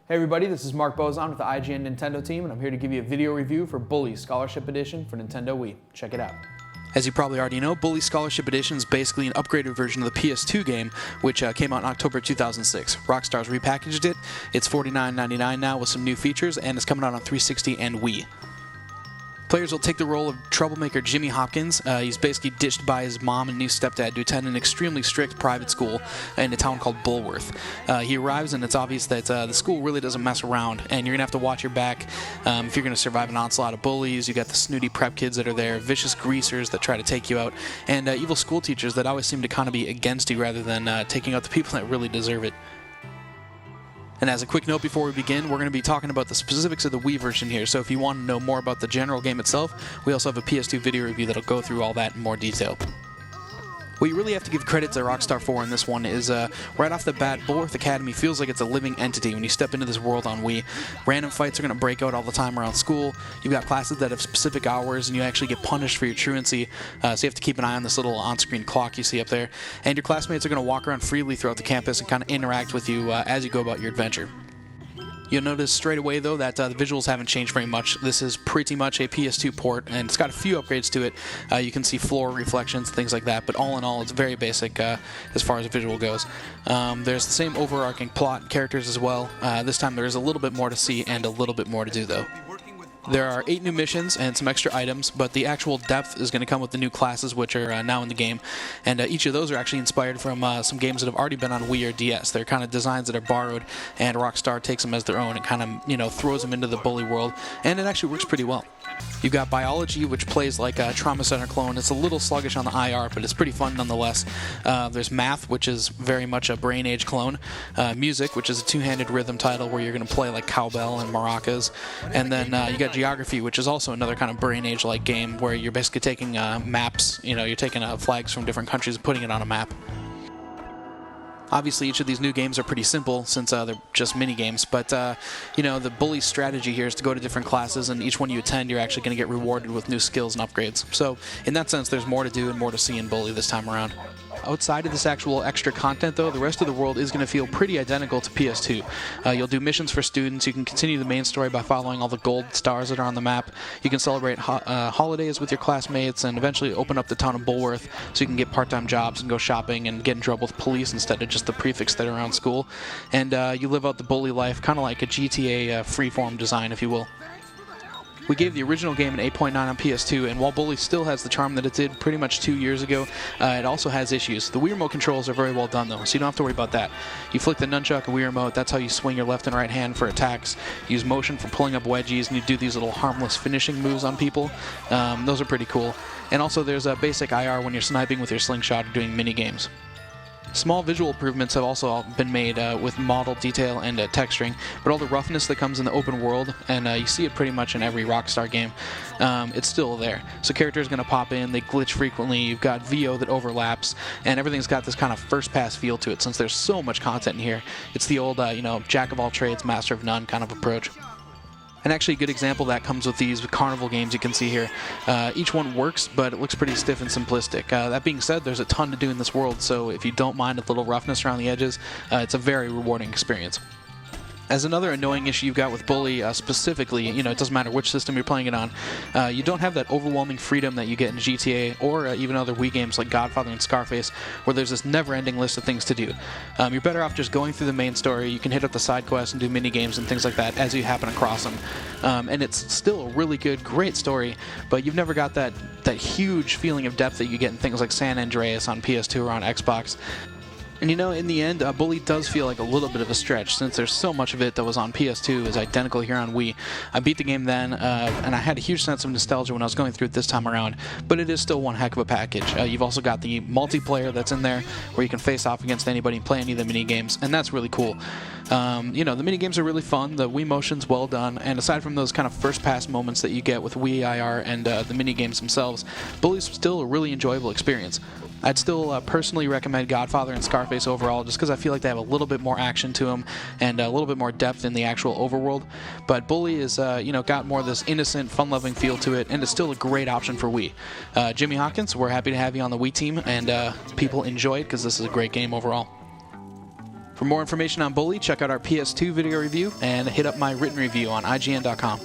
Hey everybody, this is Mark Bozon with the IGN Nintendo team, and I'm here to give you a video review for Bully Scholarship Edition for Nintendo Wii. Check it out. As you probably already know, Bully Scholarship Edition is basically an upgraded version of the PS2 game, which came out in October 2006. Rockstar's repackaged it. It's $49.99 now with some new features, and it's coming out on 360 and Wii. Players will take the role of troublemaker Jimmy Hopkins. He's basically ditched by his mom and new stepdad to attend an extremely strict private school in a town called Bulworth. He arrives and it's obvious that the school really doesn't mess around, and you're going to have to watch your back if you're going to survive an onslaught of bullies. You got the snooty prep kids that are there, vicious greasers that try to take you out, and evil school teachers that always seem to kind of be against you rather than taking out the people that really deserve it. And as a quick note before we begin, we're going to be talking about the specifics of the Wii version here, so if you want to know more about the general game itself, we also have a PS2 video review that'll go through all that in more detail. What you really have to give credit to Rockstar for in this one is, right off the bat, Bulworth Academy feels like it's a living entity when you step into this world on Wii. Random fights are going to break out all the time around school. You've got classes that have specific hours, and you actually get punished for your truancy, so you have to keep an eye on this little on-screen clock you see up there. And your classmates are going to walk around freely throughout the campus and kind of interact with you as you go about your adventure. You'll notice straight away, though, that the visuals haven't changed very much. This is pretty much a PS2 port, and it's got a few upgrades to it. You can see floor reflections, things like that, but all in all, it's very basic as far as the visual goes. There's the same overarching plot and characters as well. This time there is a little bit more to see and a little bit more to do, though. There are 8 new missions and some extra items, but the actual depth is going to come with the new classes, which are now in the game. And each of those are actually inspired from some games that have already been on Wii or DS. They're kind of designs that are borrowed, and Rockstar takes them as their own and kind of, throws them into the Bully world. And it actually works pretty well. You've got Biology, which plays like a Trauma Center clone. It's a little sluggish on the IR, but it's pretty fun nonetheless. There's Math, which is very much a Brain Age clone. Music, which is a two-handed rhythm title where you're going to play like cowbell and maracas. And then you got Geography, which is also another kind of Brain Age-like game where you're basically taking maps, you're taking flags from different countries and putting it on a map. Obviously, each of these new games are pretty simple since they're just mini-games, but, the Bully strategy here is to go to different classes, and each one you attend, you're actually going to get rewarded with new skills and upgrades. So, in that sense, there's more to do and more to see in Bully this time around. Outside of this actual extra content, though, the rest of the world is going to feel pretty identical to PS2. You'll do missions for students. You can continue the main story by following all the gold stars that are on the map. You can celebrate holidays with your classmates and eventually open up the town of Bulworth so you can get part-time jobs and go shopping and get in trouble with police instead of just the prefix that are around school. And you live out the Bully life, kind of like a GTA freeform design, if you will. We gave the original game an 8.9 on PS2, and while Bully still has the charm that it did pretty much 2 years ago, it also has issues. The Wii Remote Controls are very well done, though, so you don't have to worry about that. You flick the nunchuck and Wii Remote, that's how you swing your left and right hand for attacks. Use motion for pulling up wedgies, and you do these little harmless finishing moves on people. Those are pretty cool. And also there's a basic IR when you're sniping with your slingshot or doing mini-games. Small visual improvements have also been made with model detail and texturing, but all the roughness that comes in the open world, and you see it pretty much in every Rockstar game, it's still there. So characters are going to pop in, they glitch frequently, you've got VO that overlaps, and everything's got this kind of first-pass feel to it since there's so much content in here. It's the old, jack-of-all-trades, master-of-none kind of approach. And actually a good example of that comes with these Carnival Games you can see here. Each one works, but it looks pretty stiff and simplistic. That being said, there's a ton to do in this world, so if you don't mind a little roughness around the edges, it's a very rewarding experience. As another annoying issue you've got with Bully specifically, it doesn't matter which system you're playing it on, you don't have that overwhelming freedom that you get in GTA or even other Wii games like Godfather and Scarface, where there's this never-ending list of things to do. You're better off just going through the main story. You can hit up the side quests and do mini-games and things like that as you happen across them. And it's still a really good, great story, but you've never got that huge feeling of depth that you get in things like San Andreas on PS2 or on Xbox. And in the end, Bully does feel like a little bit of a stretch since there's so much of it that was on PS2 is identical here on Wii. I beat the game then, and I had a huge sense of nostalgia when I was going through it this time around, but it is still one heck of a package. You've also got the multiplayer that's in there where you can face off against anybody and play any of the mini-games, and that's really cool. The mini-games are really fun, the Wii motion's well done, and aside from those kind of first-pass moments that you get with Wii IR and the mini-games themselves, Bully's still a really enjoyable experience. I'd still personally recommend Godfather and Scarface overall just because I feel like they have a little bit more action to them and a little bit more depth in the actual overworld. But Bully is, got more of this innocent, fun-loving feel to it, and it's still a great option for Wii. Jimmy Hopkins, we're happy to have you on the Wii team, and people enjoy it because this is a great game overall. For more information on Bully, check out our PS2 video review and hit up my written review on IGN.com.